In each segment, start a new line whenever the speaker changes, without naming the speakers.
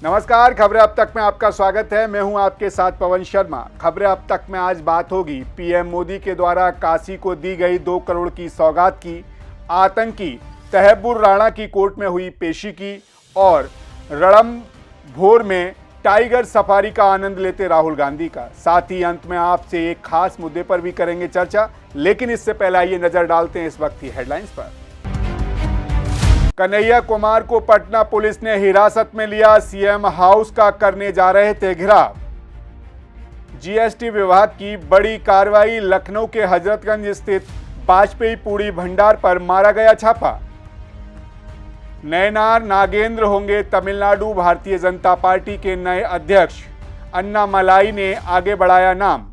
नमस्कार, खबरें अब तक में आपका स्वागत है। मैं हूं आपके साथ पवन शर्मा। खबरें अब तक में आज बात होगी पीएम मोदी के द्वारा काशी को दी गई 2 करोड़ की सौगात की, आतंकी तहब्बुर राणा की कोर्ट में हुई पेशी की और रणभोर में टाइगर सफारी का आनंद लेते राहुल गांधी का। साथ ही अंत में आपसे एक खास मुद्दे पर भी करेंगे चर्चा, लेकिन इससे पहले आइए नजर डालते हैं इस वक्त की हेडलाइंस पर। कन्हैया कुमार को पटना पुलिस ने हिरासत में लिया, सीएम हाउस का करने जा रहे थे घेराव। जीएसटी विभाग की बड़ी कार्रवाई, लखनऊ के हजरतगंज स्थित वाजपेयी पूड़ी भंडार पर मारा गया छापा। नयनार नागेंद्र होंगे तमिलनाडु भारतीय जनता पार्टी के नए अध्यक्ष, अन्नामलाई ने आगे बढ़ाया नाम।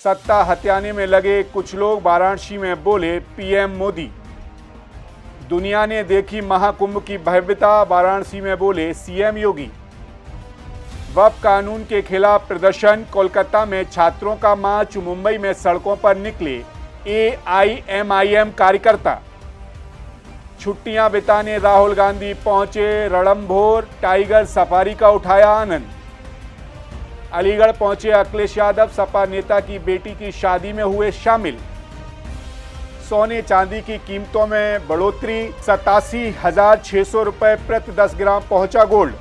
सत्ता हथियाने में लगे कुछ लोग वाराणसी में बोले पीएम मोदी। दुनिया ने देखी महाकुंभ की भव्यता, वाराणसी में बोले सीएम योगी। वक्फ कानून के खिलाफ प्रदर्शन, कोलकाता में छात्रों का मार्च, मुंबई में सड़कों पर निकले एआईएमआईएम कार्यकर्ता। छुट्टियां बिताने राहुल गांधी पहुंचे रणभोर, टाइगर सफारी का उठाया आनंद। अलीगढ़ पहुंचे अखिलेश यादव, सपा नेता की बेटी की शादी में हुए शामिल। सोने चांदी की कीमतों में बढ़ोतरी, 87,600 रुपए प्रति 10 ग्राम पहुंचा गोल्ड।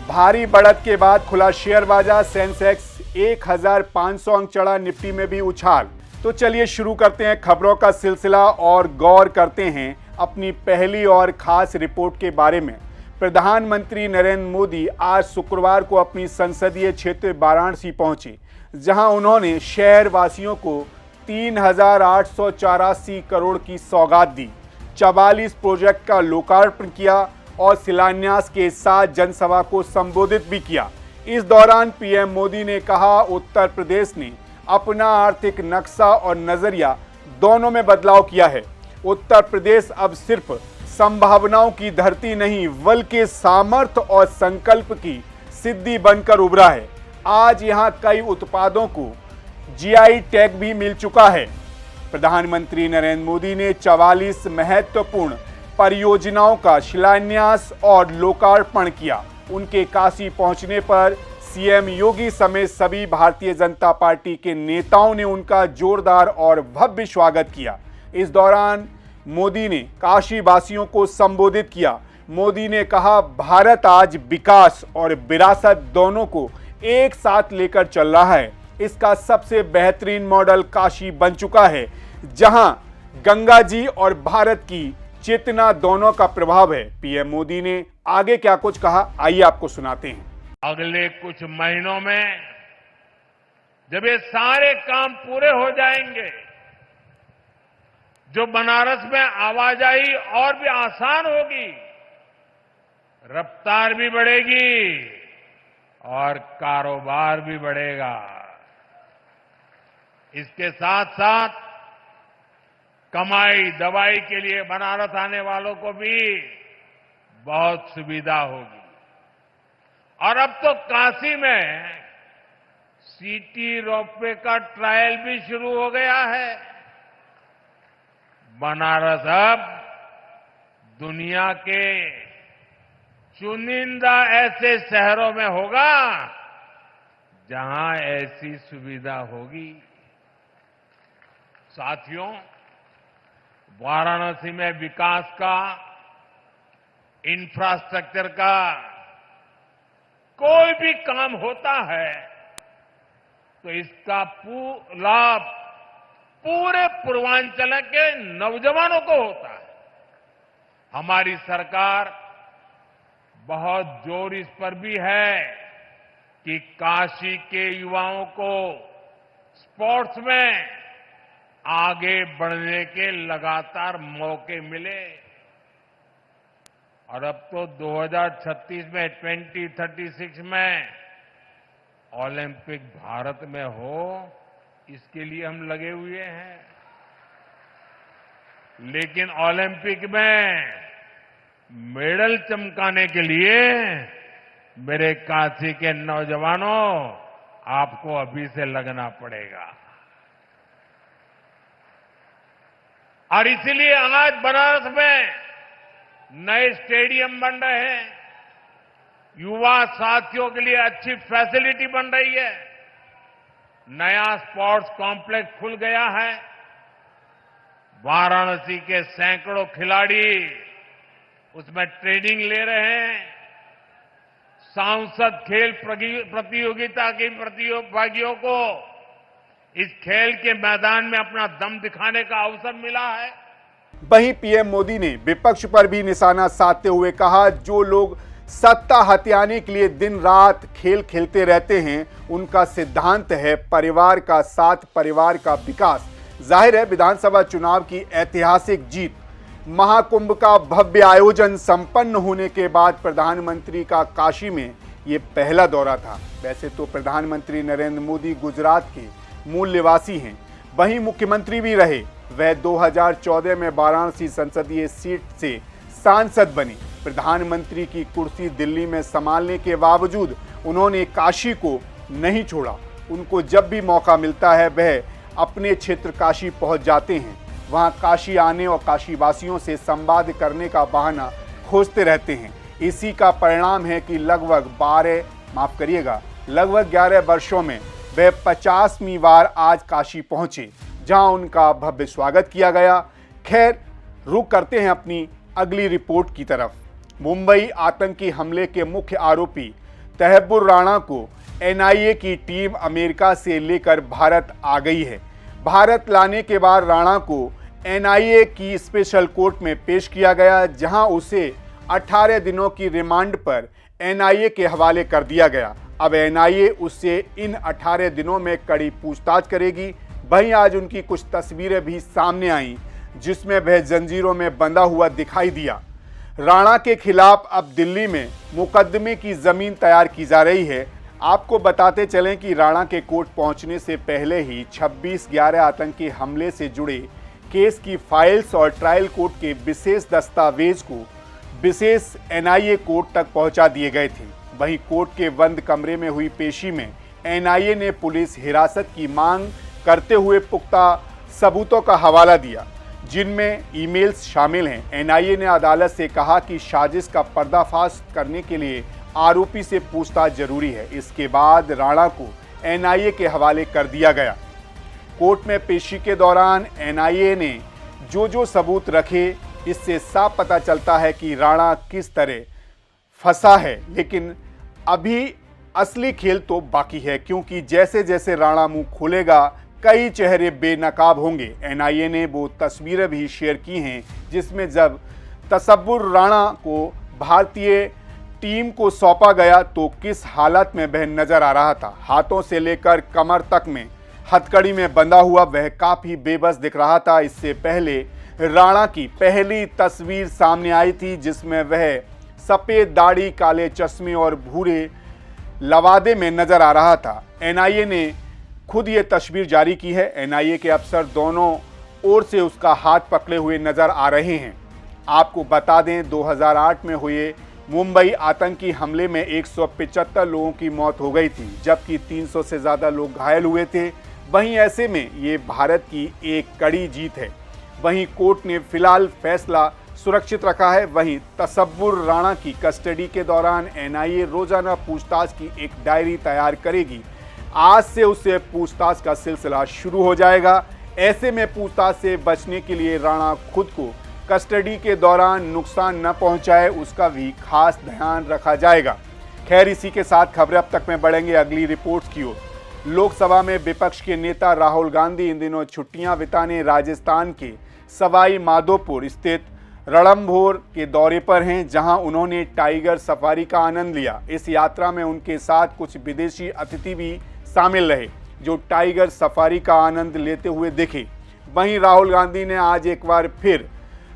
भारी बढ़त के बाद खुला शेयर बाजार, सेंसेक्स 1,500 अंक चढ़ा, निफ्टी में भी उछाल। तो चलिए शुरू करते हैं खबरों का सिलसिला और गौर करते हैं अपनी पहली और खास रिपोर्ट के बारे में। प्रधानमंत्री नरेंद्र मोदी आज शुक्रवार को अपनी संसदीय क्षेत्र वाराणसी पहुंचे, जहां उन्होंने शहर वासियों को 3,884 करोड़ की सौगात दी, 44 प्रोजेक्ट का लोकार्पण किया और शिलान्यास के साथ जनसभा को संबोधित भी किया। इस दौरान पीएम मोदी ने कहा, उत्तर प्रदेश ने अपना आर्थिक नक्शा और नजरिया दोनों में बदलाव किया है। उत्तर प्रदेश अब सिर्फ संभावनाओं की धरती नहीं, बल्कि सामर्थ्य और संकल्प की सिद्धि बनकर उभरा है। आज यहां कई उत्पादों को जीआई टैग भी मिल चुका है। प्रधानमंत्री नरेंद्र मोदी ने 44 महत्वपूर्ण परियोजनाओं का शिलान्यास और लोकार्पण किया। उनके काशी पहुंचने पर सीएम योगी समेत सभी भारतीय जनता पार्टी के नेताओं ने उनका जोरदार और भव्य स्वागत किया। इस दौरान मोदी ने काशी वासियों को संबोधित किया। मोदी ने कहा, भारत आज विकास और विरासत दोनों को एक साथ लेकर चल रहा है। इसका सबसे बेहतरीन मॉडल काशी बन चुका है, जहां गंगा जी और भारत की चेतना दोनों का प्रभाव है। पीएम मोदी ने आगे क्या कुछ कहा, आइए आपको सुनाते हैं।
अगले कुछ महीनों में जब ये सारे काम पूरे हो जाएंगे, जो बनारस में आवाजाही और भी आसान होगी, रफ्तार भी बढ़ेगी और कारोबार भी बढ़ेगा। इसके साथ साथ कमाई दवाई के लिए बनारस आने वालों को भी बहुत सुविधा होगी। और अब तो काशी में सिटी रोपवे का ट्रायल भी शुरू हो गया है। बनारस अब दुनिया के चुनिंदा ऐसे शहरों में होगा जहां ऐसी सुविधा होगी। साथियों, वाराणसी में विकास का, इंफ्रास्ट्रक्चर का कोई भी काम होता है तो इसका लाभ पूरे पूर्वांचल के नौजवानों को होता है। हमारी सरकार बहुत जोर इस पर भी है कि काशी के युवाओं को स्पोर्ट्स में आगे बढ़ने के लगातार मौके मिले। और अब तो 2036 में 2036 में ओलंपिक भारत में हो, इसके लिए हम लगे हुए हैं। लेकिन ओलंपिक में मेडल चमकाने के लिए मेरे काशी के नौजवानों, आपको अभी से लगना पड़ेगा। और इसलिए आज बनारस में नए स्टेडियम बन रहे हैं, युवा साथियों के लिए अच्छी फैसिलिटी बन रही है। नया स्पोर्ट्स कॉम्प्लेक्स खुल गया है। वाराणसी के सैकड़ों खिलाड़ी उसमें ट्रेनिंग ले रहे हैं। सांसद खेल प्रतियोगिता के प्रतिभागियों को इस खेल के मैदान में अपना दम दिखाने का अवसर मिला है।
वहीं पीएम मोदी ने विपक्ष पर भी निशाना साधते हुए कहा, जो लोग सत्ता हथियाने के लिए दिन रात खेल खेलते रहते हैं, उनका सिद्धांत है परिवार का साथ, परिवार का विकास। जाहिर है विधानसभा चुनाव की ऐतिहासिक जीत, महाकुंभ का भव्य आयोजन संपन्न होने के बाद प्रधानमंत्री का काशी में ये पहला दौरा था। वैसे तो प्रधानमंत्री नरेंद्र मोदी गुजरात के मूल निवासी हैं, वहीं मुख्यमंत्री भी रहे। वह 2014 में वाराणसी संसदीय सीट से सांसद बने। प्रधानमंत्री की कुर्सी दिल्ली में संभालने के बावजूद उन्होंने काशी को नहीं छोड़ा। उनको जब भी मौका मिलता है वह अपने क्षेत्र काशी पहुंच जाते हैं। वहां काशी आने और काशी वासियों से संवाद करने का बहाना खोजते रहते हैं। इसी का परिणाम है कि लगभग 11 वर्षों में वे 50वीं बार आज काशी पहुंचे, जहां उनका भव्य स्वागत किया गया। खैर, रुख करते हैं अपनी अगली रिपोर्ट की तरफ। मुंबई आतंकी हमले के मुख्य आरोपी तहब्बुर राणा को एनआईए की टीम अमेरिका से लेकर भारत आ गई है। भारत लाने के बाद राणा को एनआईए की स्पेशल कोर्ट में पेश किया गया, जहां उसे 18 दिनों की रिमांड पर एनआईए के हवाले कर दिया गया। अब एनआईए उससे इन 18 दिनों में कड़ी पूछताछ करेगी। वहीं आज उनकी कुछ तस्वीरें भी सामने आईं, जिसमें वह जंजीरों में बंधा हुआ दिखाई दिया। राणा के खिलाफ अब दिल्ली में मुकदमे की जमीन तैयार की जा रही है। आपको बताते चलें कि राणा के कोर्ट पहुंचने से पहले ही 26/11 आतंकी हमले से जुड़े केस की फाइल्स और ट्रायल कोर्ट के विशेष दस्तावेज को विशेष एनआईए कोर्ट तक पहुंचा दिए गए थे। वहीं कोर्ट के बंद कमरे में हुई पेशी में एनआईए ने पुलिस हिरासत की मांग करते हुए पुख्ता सबूतों का हवाला दिया, जिनमें ईमेल्स शामिल हैं। एनआईए ने अदालत से कहा कि साजिश का पर्दाफाश करने के लिए आरोपी से पूछताछ जरूरी है। इसके बाद राणा को एनआईए के हवाले कर दिया गया। कोर्ट में पेशी के दौरान एनआईए ने जो सबूत रखे, इससे साफ पता चलता है कि राणा किस तरह फंसा है। लेकिन अभी असली खेल तो बाकी है, क्योंकि जैसे जैसे राणा मुंह खोलेगा कई चेहरे बेनकाब होंगे। एनआईए ने वो तस्वीरें भी शेयर की हैं जिसमें जब तसब्बुर राणा को भारतीय टीम को सौंपा गया तो किस हालत में वह नजर आ रहा था। हाथों से लेकर कमर तक में हथकड़ी में बंधा हुआ वह काफी बेबस दिख रहा था। इससे पहले राणा की पहली तस्वीर सामने आई थी, जिसमें वह सफेद दाढ़ी, काले चश्मे और भूरे लवादे में नजर आ रहा था। एनआईए ने खुद ये तस्वीर जारी की है। एनआईए के अफसर दोनों ओर से उसका हाथ पकड़े हुए नजर आ रहे हैं। आपको बता दें 2008 में हुए मुंबई आतंकी हमले में 175 लोगों की मौत हो गई थी, जबकि 300 से ज़्यादा लोग घायल हुए थे। वहीं ऐसे में ये भारत की एक कड़ी जीत है। वहीं कोर्ट ने फिलहाल फैसला सुरक्षित रखा है। वहीं तसब्बुर राणा की कस्टडी के दौरान एनआईए रोजाना पूछताछ की एक डायरी तैयार करेगी। आज से उससे पूछताछ का सिलसिला शुरू हो जाएगा। ऐसे में पूछताछ से बचने के लिए राणा खुद को कस्टडी के दौरान नुकसान न पहुंचाए, उसका भी खास ध्यान रखा जाएगा। खैर, इसी के साथ खबरें अब तक में बढ़ेंगे अगली रिपोर्ट्स की ओर। लोकसभा में विपक्ष के नेता राहुल गांधी इन दिनों छुट्टियां बिताने राजस्थान के सवाई माधोपुर स्थित रणथंभौर के दौरे पर हैं, जहां उन्होंने टाइगर सफारी का आनंद लिया। इस यात्रा में उनके साथ कुछ विदेशी अतिथि भी शामिल रहे, जो टाइगर सफारी का आनंद लेते हुए दिखे। वहीं राहुल गांधी ने आज एक बार फिर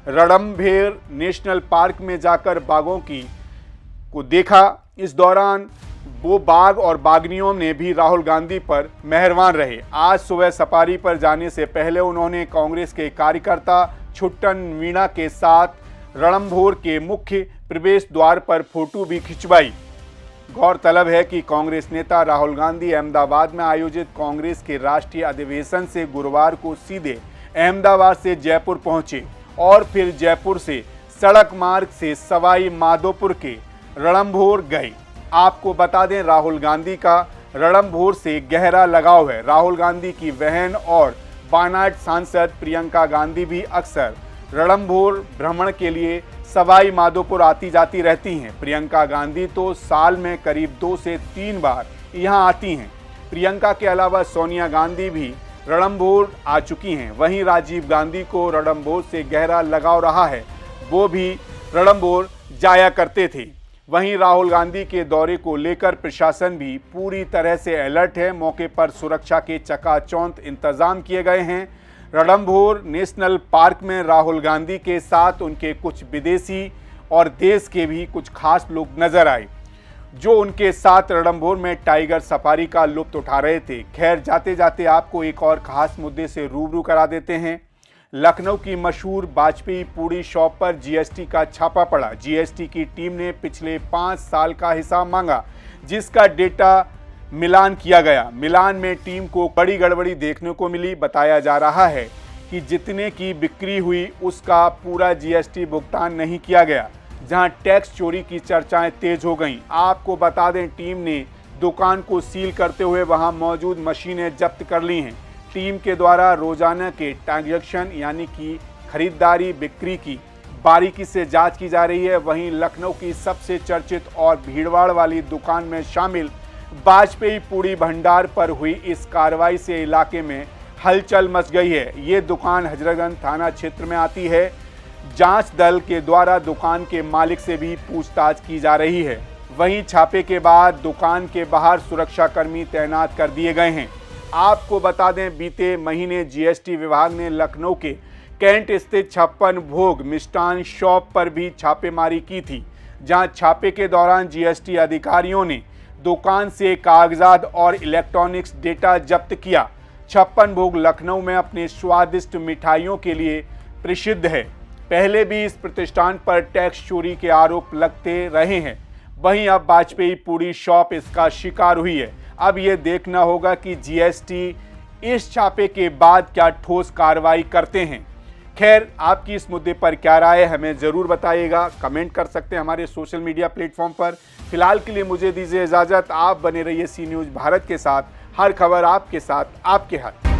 रणथंभौर नेशनल पार्क में जाकर बाघों को देखा। इस दौरान वो बाघ और बाघनियों ने भी राहुल गांधी पर मेहरबान रहे। आज सुबह सफारी पर जाने से पहले उन्होंने कांग्रेस के कार्यकर्ता छुट्टन मीणा के साथ रणथंभौर के मुख्य प्रवेश द्वार पर फोटो भी खिंचवाई। गौरतलब है कि कांग्रेस नेता राहुल गांधी अहमदाबाद में आयोजित कांग्रेस के राष्ट्रीय अधिवेशन से गुरुवार को सीधे अहमदाबाद से जयपुर पहुंचे और फिर जयपुर से सड़क मार्ग से सवाई माधोपुर के रणथंभौर गए। आपको बता दें, राहुल गांधी का रणथंभौर से गहरा लगाव है। राहुल गांधी की बहन और वायनाड सांसद प्रियंका गांधी भी अक्सर रणथंभौर भ्रमण के लिए सवाई माधोपुर आती जाती रहती हैं। प्रियंका गांधी तो साल में करीब 2 से 3 बार यहां आती हैं। प्रियंका के अलावा सोनिया गांधी भी रणथंभौर आ चुकी हैं। वहीं राजीव गांधी को रणथंभौर से गहरा लगाव रहा है, वो भी रणथंभौर जाया करते थे। वहीं राहुल गांधी के दौरे को लेकर प्रशासन भी पूरी तरह से अलर्ट है। मौके पर सुरक्षा के चकाचौंध इंतजाम किए गए हैं। रणथंभौर नेशनल पार्क में राहुल गांधी के साथ उनके कुछ विदेशी और देश के भी कुछ खास लोग नजर आए, जो उनके साथ रणथंभौर में टाइगर सफारी का लुत्फ उठा रहे थे। खैर, जाते जाते आपको एक और खास मुद्दे से रूबरू करा देते हैं। लखनऊ की मशहूर वाजपेयी पूड़ी शॉप पर जीएसटी का छापा पड़ा। जीएसटी की टीम ने पिछले 5 साल का हिसाब मांगा, जिसका डेटा मिलान किया गया। मिलान में टीम को बड़ी गड़बड़ी देखने को मिली। बताया जा रहा है कि जितने की बिक्री हुई उसका पूरा जीएसटी भुगतान नहीं किया गया, जहां टैक्स चोरी की चर्चाएं तेज हो गईं। आपको बता दें, टीम ने दुकान को सील करते हुए वहां मौजूद मशीनें जब्त कर ली हैं। टीम के द्वारा रोजाना के ट्रांजैक्शन यानी कि खरीदारी बिक्री की बारीकी से जांच की जा रही है। वहीं लखनऊ की सबसे चर्चित और भीड़भाड़ वाली दुकान में शामिल वाजपेयी पूड़ी भंडार पर हुई इस कार्रवाई से इलाके में हलचल मच गई है। ये दुकान हजरतगंज थाना क्षेत्र में आती है। जांच दल के द्वारा दुकान के मालिक से भी पूछताछ की जा रही है। वहीं छापे के बाद दुकान के बाहर सुरक्षाकर्मी तैनात कर दिए गए हैं। आपको बता दें, बीते महीने जीएसटी विभाग ने लखनऊ के कैंट स्थित 56 भोग मिष्ठान शॉप पर भी छापेमारी की थी, जहां छापे के दौरान जीएसटी अधिकारियों ने दुकान से कागजात और इलेक्ट्रॉनिक्स डेटा जब्त किया। 56 भोग लखनऊ में अपने स्वादिष्ट मिठाइयों के लिए प्रसिद्ध है। पहले भी इस प्रतिष्ठान पर टैक्स चोरी के आरोप लगते रहे हैं। वहीं अब वाजपेयी पूड़ी शॉप इसका शिकार हुई है। अब ये देखना होगा कि जीएसटी इस छापे के बाद क्या ठोस कार्रवाई करते हैं। खैर, आपकी इस मुद्दे पर क्या राय है, हमें ज़रूर बताइएगा। कमेंट कर सकते हैं हमारे सोशल मीडिया प्लेटफॉर्म पर। फिलहाल के लिए मुझे दीजिए इजाज़त। आप बने रहिए सी न्यूज़ भारत के साथ। हर खबर आपके साथ, आपके हाथ।